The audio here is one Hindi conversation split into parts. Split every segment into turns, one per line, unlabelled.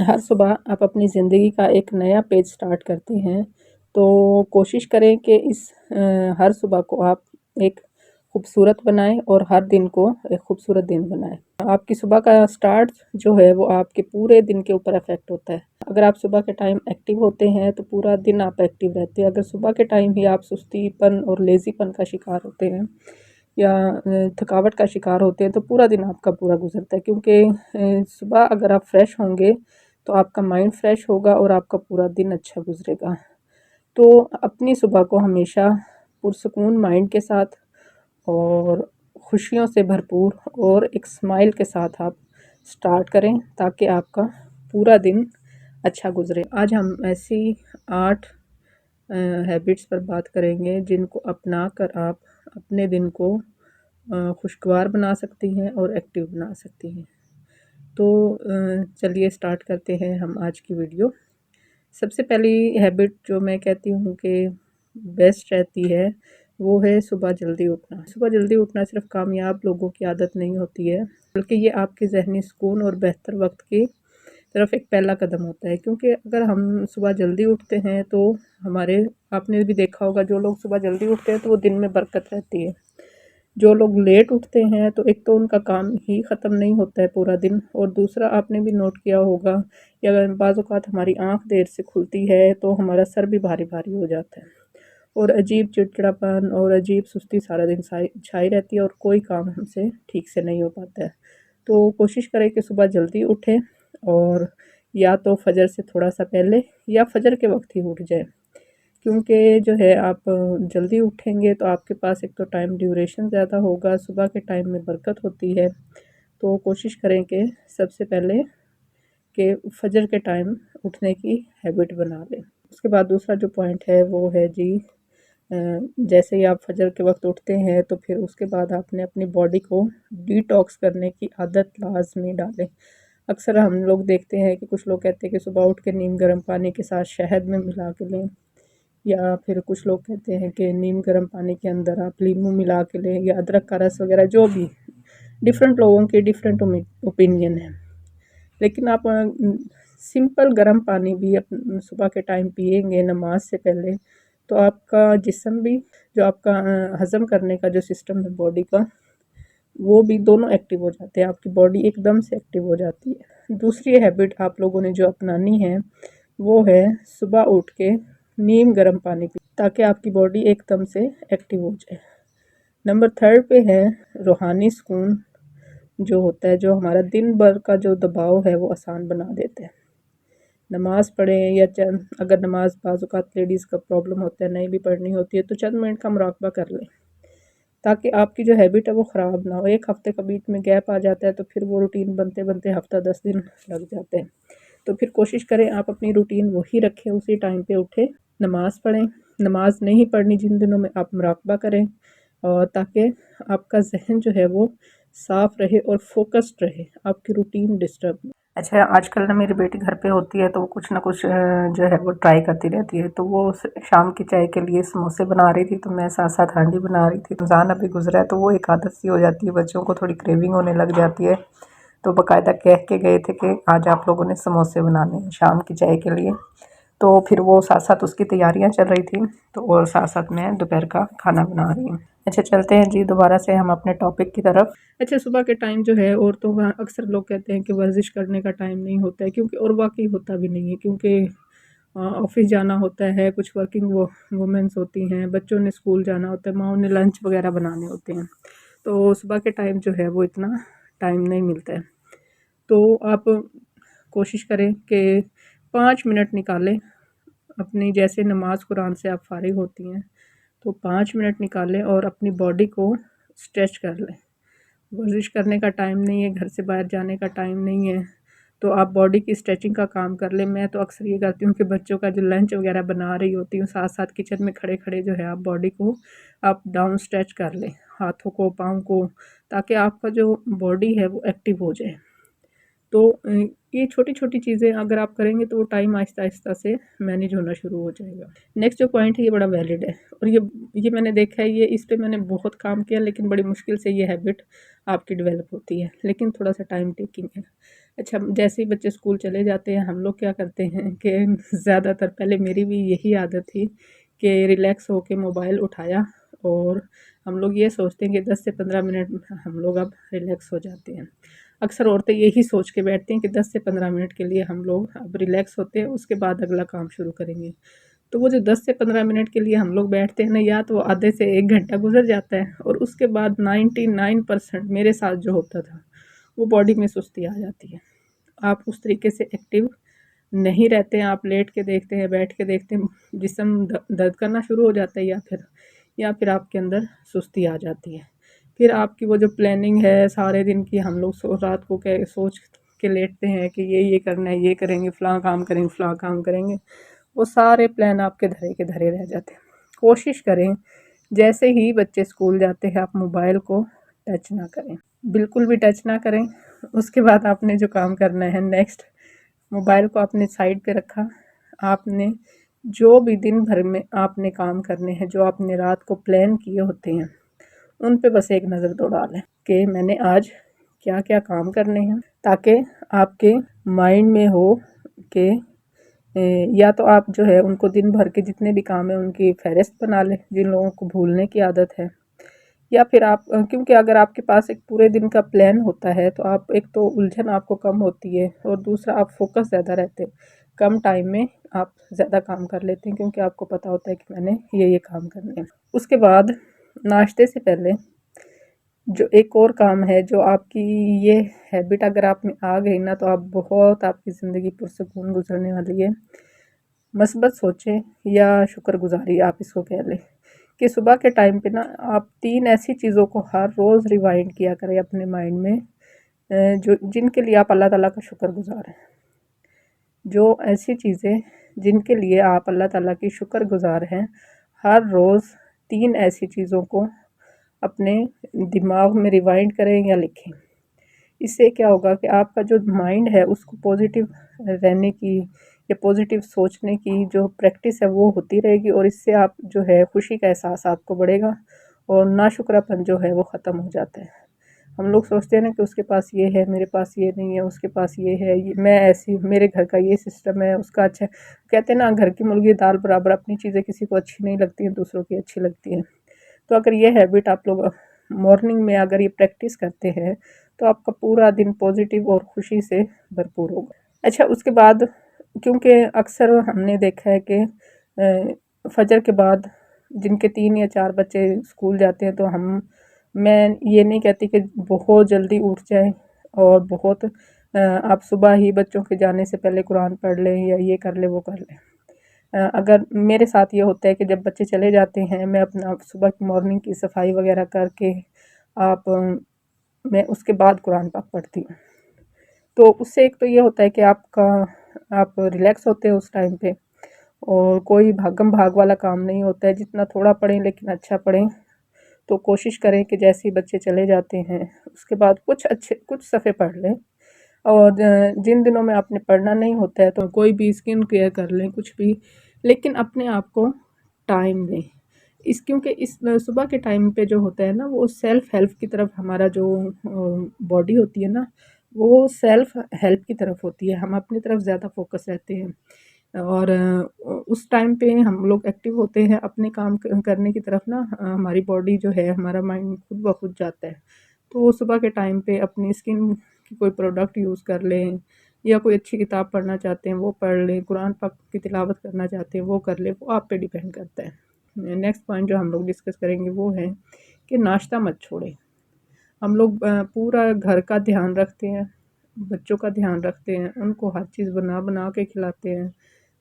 हर सुबह आप अपनी ज़िंदगी का एक नया पेज स्टार्ट करते हैं, तो कोशिश करें कि इस हर सुबह को आप एक खूबसूरत बनाएँ और हर दिन को एक खूबसूरत दिन बनाएँ। आपकी सुबह का स्टार्ट जो है वो आपके पूरे दिन के ऊपर इफ़ेक्ट होता है। अगर आप सुबह के टाइम एक्टिव होते हैं तो पूरा दिन आप एक्टिव रहते हैं। अगर सुबह के टाइम ही आप सुस्तीपन और लेज़ीपन का शिकार होते हैं या थकावट का शिकार होते हैं तो पूरा दिन आपका पूरा गुज़रता है, क्योंकि सुबह अगर आप फ्रेश होंगे तो आपका माइंड फ्रेश होगा और आपका पूरा दिन अच्छा गुजरेगा। तो अपनी सुबह को हमेशा पुरसुकून माइंड के साथ और खुशियों से भरपूर और एक स्माइल के साथ आप स्टार्ट करें, ताकि आपका पूरा दिन अच्छा गुजरे। आज हम ऐसी 8 हैबिट्स पर बात करेंगे जिनको अपना कर आप अपने दिन को खुशगवार बना सकती हैं और एक्टिव बना सकती हैं। तो चलिए स्टार्ट करते हैं हम आज की वीडियो। सबसे पहली हैबिट जो मैं कहती हूँ कि बेस्ट रहती है, वो है सुबह जल्दी उठना। सुबह जल्दी उठना सिर्फ कामयाब लोगों की आदत नहीं होती है, बल्कि ये आपके ज़हनी सुकून और बेहतर वक्त की तरफ एक पहला कदम होता है। क्योंकि अगर हम सुबह जल्दी उठते हैं तो हमारे आपने भी देखा होगा, जो लोग सुबह जल्दी उठते हैं तो वो दिन में बरकत रहती है। जो लोग लेट उठते हैं तो एक तो उनका काम ही ख़त्म नहीं होता है पूरा दिन, और दूसरा आपने भी नोट किया होगा कि अगर बाज़ औक़ात हमारी आँख देर से खुलती है तो हमारा सर भी भारी भारी हो जाता है और अजीब चिड़चिड़ापन और अजीब सुस्ती सारा दिन छाई रहती है और कोई काम हमसे ठीक से नहीं हो पाता है। तो कोशिश करें कि सुबह जल्दी उठें और या तो फजर से थोड़ा सा पहले या फजर के वक्त ही उठ जाए, क्योंकि जो है आप जल्दी उठेंगे तो आपके पास एक तो टाइम ड्यूरेशन ज़्यादा होगा, सुबह के टाइम में बरकत होती है। तो कोशिश करें कि सबसे पहले कि फजर के टाइम उठने की हैबिट बना लें। उसके बाद दूसरा जो पॉइंट है वो है जी, जैसे ही आप फजर के वक्त उठते हैं तो फिर उसके बाद आपने अपनी बॉडी को डिटॉक्स करने की आदत लाजमी डालें। अक्सर हम लोग देखते हैं कि कुछ लोग कहते हैं कि सुबह उठ के नीम गर्म पानी के साथ शहद में मिला के लें, या फिर कुछ लोग कहते हैं कि नीम गर्म पानी के अंदर आप लीमू मिला के लें या अदरक का रस वगैरह। जो भी डिफरेंट लोगों के डिफरेंट ओपिनियन है, लेकिन आप सिंपल गर्म पानी भी सुबह के टाइम पिएंगे नमाज से पहले तो आपका जिस्म भी, जो आपका हज़म करने का जो सिस्टम है बॉडी का, वो भी दोनों एक्टिव हो जाते हैं। आपकी बॉडी एकदम से एक्टिव हो जाती है। दूसरी हैबिट आप लोगों ने जो अपनानी है वो है सुबह उठ के नीम गर्म पानी पी, ताकि आपकी बॉडी एकदम से एक्टिव हो जाए। नंबर 3 पे है रूहानी सुकून, जो होता है, जो हमारा दिन भर का जो दबाव है वो आसान बना देता है। नमाज़ पढ़ें या चंद, अगर नमाज बाज़ औक़ात लेडीज़ का प्रॉब्लम होता है नहीं भी पढ़नी होती है तो चंद मिनट का मुराक़बा कर लें, ताकि आपकी जो हैबिट है वो ख़राब ना हो। एक हफ़्ते का बीच में गैप आ जाता है तो फिर वो रूटीन बनते बनते हफ़्ता 10 दिन लग जाते हैं। तो फिर कोशिश करें आप अपनी रूटीन वही रखें, उसी टाइम पे उठें, नमाज़ पढ़ें। नमाज़ नहीं पढ़नी जिन दिनों में आप मुराक़बा करें, और ताकि आपका ज़हन जो है वो साफ़ रहे और फोकस्ड रहे, आपकी रूटीन डिस्टर्ब नहीं। अच्छा, आजकल ना मेरी बेटी घर पे होती है तो वो कुछ ना कुछ जो है वो ट्राई करती रहती है। तो वो शाम की चाय के लिए समोसे बना रही थी, तो मैं साथ साथ हांडी बना रही थी। रमज़ान अभी गुजरा है तो वो एक आदत सी हो जाती है, बच्चों को थोड़ी क्रेविंग होने लग जाती है। तो बाकायदा कह के गए थे कि आज आप लोगों ने समोसे बनाने हैं शाम की चाय के लिए। तो फिर वो साथ साथ उसकी तैयारियां चल रही थी, तो और साथ साथ मैं दोपहर का खाना बना रही हूँ। अच्छा, चलते हैं जी दोबारा से हम अपने टॉपिक की तरफ। अच्छा, सुबह के टाइम जो है औरतों का अक्सर लोग कहते हैं कि वर्जिश करने का टाइम नहीं होता है, क्योंकि और वाकई होता भी नहीं है, क्योंकि ऑफिस जाना होता है, कुछ वर्किंग वुमेंस होती हैं, बच्चों ने स्कूल जाना होता है, माँओं ने लंच वगैरह बनाने होते हैं, तो सुबह के टाइम जो है वो इतना टाइम नहीं मिलता है। तो आप कोशिश करें कि 5 मिनट निकालें अपनी, जैसे नमाज कुरान से आप फारिग होती हैं तो 5 मिनट निकालें और अपनी बॉडी को स्ट्रेच कर लें। वर्जिश करने का टाइम नहीं है, घर से बाहर जाने का टाइम नहीं है, तो आप बॉडी की स्ट्रेचिंग का काम कर लें। मैं तो अक्सर ये करती हूँ कि बच्चों का जो लंच वगैरह बना रही होती हूँ, साथ साथ किचन में खड़े खड़े जो है आप बॉडी को आप डाउन स्ट्रेच कर लें, हाथों को, पाँव को, ताकि आपका जो बॉडी है वो एक्टिव हो जाए। तो ये छोटी छोटी चीज़ें अगर आप करेंगे तो वो टाइम आहिस्ता आहिस्ता से मैनेज होना शुरू हो जाएगा। नेक्स्ट जो पॉइंट है ये बड़ा वैलिड है, और ये मैंने देखा है, ये इस पे मैंने बहुत काम किया, लेकिन बड़ी मुश्किल से ये हैबिट आपकी डेवलप होती है, लेकिन थोड़ा सा टाइम टेकिंग है। अच्छा, जैसे ही बच्चे स्कूल चले जाते हैं हम लोग क्या करते हैं कि ज़्यादातर पहले मेरी भी यही आदत थी कि रिलैक्स होके मोबाइल उठाया और हम लोग ये सोचते हैं कि 10 से 15 मिनट हम लोग अब रिलैक्स हो जाते हैं। अक्सर औरतें यही सोच के बैठती हैं कि 10 से 15 मिनट के लिए हम लोग अब रिलैक्स होते हैं, उसके बाद अगला काम शुरू करेंगे। तो वो जो 10 से 15 मिनट के लिए हम लोग बैठते हैं ना, या तो आधे से 1 घंटा गुज़र जाता है और उसके बाद 99% मेरे साथ जो होता था, वो बॉडी में सुस्ती आ जाती है। आप उस तरीके से एक्टिव नहीं रहते हैं, आप लेट के देखते हैं, बैठ के देखते हैं, जिस्म दर्द करना शुरू हो जाता है या फिर आपके अंदर सुस्ती आ जाती है। फिर आपकी वो जो प्लानिंग है सारे दिन की, हम लोग रात को क्या सोच के लेटते हैं कि ये करना है, ये करेंगे, फ़लाँ काम करेंगे, फ़लाँ काम करेंगे, वो सारे प्लान आपके धरे के धरे रह जाते हैं। कोशिश करें जैसे ही बच्चे स्कूल जाते हैं आप मोबाइल को टच ना करें, बिल्कुल भी टच ना करें। उसके बाद आपने जो काम करना है नेक्स्ट, मोबाइल को आपने साइड पे रखा। आपने जो भी दिन भर में आपने काम करने हैं, जो आपने रात को प्लान किए होते हैं, उन पे बस एक नज़र दौड़ा लें कि मैंने आज क्या-क्या काम करने हैं, ताकि आपके माइंड में हो कि या तो आप जो है उनको दिन भर के जितने भी काम हैं उनकी फ़हरिस्त बना लें, जिन लोगों को भूलने की आदत है। या फिर आप क्योंकि अगर आपके पास एक पूरे दिन का प्लान होता है तो आप एक तो उलझन आपको कम होती है और दूसरा आप फ़ोकस ज़्यादा रहते हैं। कम टाइम में आप ज़्यादा काम कर लेते हैं क्योंकि आपको पता होता है कि मैंने ये काम करने हैं। उसके बाद नाश्ते से पहले जो एक और काम है, जो आपकी ये हैबिट अगर आप में आ गई ना, तो आप बहुत आपकी ज़िंदगी पुरसुकून गुजरने वाली है। मस्बत सोचें या शुक्रगुज़ारी आप इसको कह लें कि सुबह के टाइम पे ना आप 3 ऐसी चीज़ों को हर रोज़ रिवाइंड किया करें अपने माइंड में, जो जिनके लिए आप अल्लाह ताला का शुक्रगुज़ार हैं। जो ऐसी चीज़ें जिनके लिए आप अल्लाह ताला की शुक्रगुज़ार हैं, हर रोज़ 3 ऐसी चीज़ों को अपने दिमाग में रिवाइंड करें या लिखें। इससे क्या होगा कि आपका जो माइंड है उसको पॉजिटिव रहने की या पॉजिटिव सोचने की जो प्रैक्टिस है वो होती रहेगी और इससे आप जो है खुशी का एहसास आपको बढ़ेगा और नाशुक्रापन जो है वो ख़त्म हो जाता है। हम लोग सोचते हैं ना कि उसके पास ये है, मेरे पास ये नहीं है, उसके पास ये है, मैं ऐसी, मेरे घर का ये सिस्टम है, उसका अच्छा है। कहते हैं ना, घर की मुर्गी दाल बराबर, अपनी चीज़ें किसी को अच्छी नहीं लगती हैं, दूसरों की अच्छी लगती हैं। तो अगर ये हैबिट आप लोग मॉर्निंग में अगर ये प्रैक्टिस करते हैं तो आपका पूरा दिन पॉजिटिव और खुशी से भरपूर होगा। अच्छा, उसके बाद क्योंकि अक्सर हमने देखा है कि फजर के बाद जिनके 3 या 4 बच्चे स्कूल जाते हैं, तो मैं ये नहीं कहती कि बहुत जल्दी उठ जाएं और बहुत आप सुबह ही बच्चों के जाने से पहले कुरान पढ़ लें या ये कर लें वो कर लें। अगर मेरे साथ ये होता है कि जब बच्चे चले जाते हैं, मैं अपना सुबह की मॉर्निंग की सफाई वगैरह करके आप मैं उसके बाद कुरान पाक पढ़ती हूँ। तो उससे एक तो ये होता है कि आप रिलैक्स होते हैं उस टाइम पे और कोई भागम भाग वाला काम नहीं होता है। जितना थोड़ा पढ़ें लेकिन अच्छा पढ़ें। तो कोशिश करें कि जैसे ही बच्चे चले जाते हैं उसके बाद कुछ सफ़े पढ़ लें और जिन दिनों में आपने पढ़ना नहीं होता है तो कोई भी स्किन केयर कर लें, कुछ भी, लेकिन अपने आप को टाइम दें। क्योंकि इस सुबह के टाइम पे जो होता है ना, वो सेल्फ हेल्प की तरफ हमारा जो बॉडी होती है ना, वो सेल्फ हेल्प की तरफ होती है। हम अपनी तरफ ज़्यादा फोकस रहते हैं और उस टाइम पे हम लोग एक्टिव होते हैं अपने काम करने की तरफ ना, हमारी बॉडी जो है, हमारा माइंड खुद ब खुद जाता है। तो सुबह के टाइम पे अपनी स्किन की कोई प्रोडक्ट यूज़ कर लें या कोई अच्छी किताब पढ़ना चाहते हैं वो पढ़ लें, कुरान पाक की तिलावत करना चाहते हैं वो कर लें, वो आप पे डिपेंड करता है। नेक्स्ट पॉइंट जो हम लोग डिस्कस करेंगे वो है कि नाश्ता मत छोड़ें। हम लोग पूरा घर का ध्यान रखते हैं, बच्चों का ध्यान रखते हैं, उनको हर चीज़ बना के खिलाते हैं।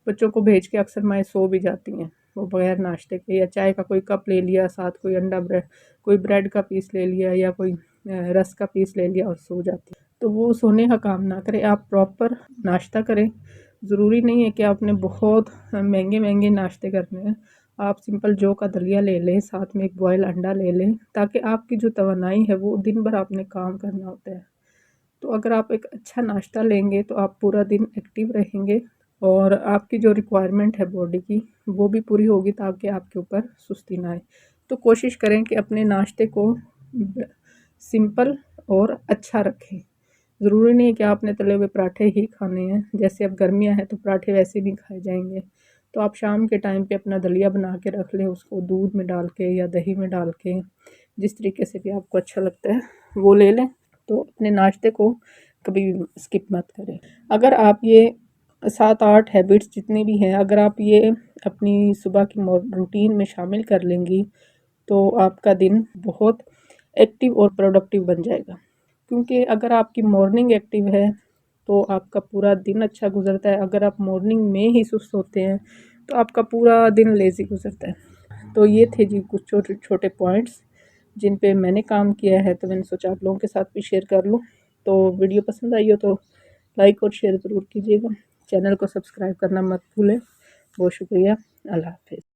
बच्चों को भेज के अक्सर माएँ सो भी जाती हैं, वो बगैर नाश्ते के, या चाय का कोई कप ले लिया, साथ कोई अंडा ब्रेड, कोई ब्रेड का पीस ले लिया या कोई रस्क का पीस ले लिया और सो जाती हैं। तो वो सोने का काम ना करें, आप प्रॉपर नाश्ता करें। ज़रूरी नहीं है कि आपने बहुत महँगे नाश्ते करने हैं। आप सिंपल जौ का दलिया ले लें, साथ में एक बॉयल अंडा ले लें, ताकि आपकी जो तवानाई है वो दिन भर आपने काम करना होता है। तो अगर आप एक अच्छा नाश्ता लेंगे तो आप पूरा दिन एक्टिव रहेंगे और आपकी जो रिक्वायरमेंट है बॉडी की वो भी पूरी होगी, ताकि आपके ऊपर सुस्ती ना आए। तो कोशिश करें कि अपने नाश्ते को सिंपल और अच्छा रखें। ज़रूरी नहीं है कि आपने तले हुए पराठे ही खाने हैं। जैसे अब गर्मियाँ हैं तो पराठे वैसे नहीं खाए जाएंगे, तो आप शाम के टाइम पे अपना दलिया बना के रख लें, उसको दूध में डाल के या दही में डाल के, जिस तरीके से भी आपको अच्छा लगता है वो ले लें। तो अपने नाश्ते को कभी भी स्किप मत करें। अगर आप ये 7-8 हैबिट्स जितनी भी हैं, अगर आप ये अपनी सुबह की रूटीन में शामिल कर लेंगी तो आपका दिन बहुत एक्टिव और प्रोडक्टिव बन जाएगा। क्योंकि अगर आपकी मॉर्निंग एक्टिव है तो आपका पूरा दिन अच्छा गुजरता है। अगर आप मॉर्निंग में ही सुस्त होते हैं तो आपका पूरा दिन लेज़ी गुजरता है। तो ये थे जी कुछ छोटे छोटे पॉइंट्स जिन पे मैंने काम किया है, तो मैंने सोचा आप लोगों के साथ भी शेयर कर लूँ। तो वीडियो पसंद आई हो तो लाइक और शेयर ज़रूर कीजिएगा। चैनल को सब्सक्राइब करना मत भूलें। बहुत शुक्रिया। अल्लाह हाफ़िज़।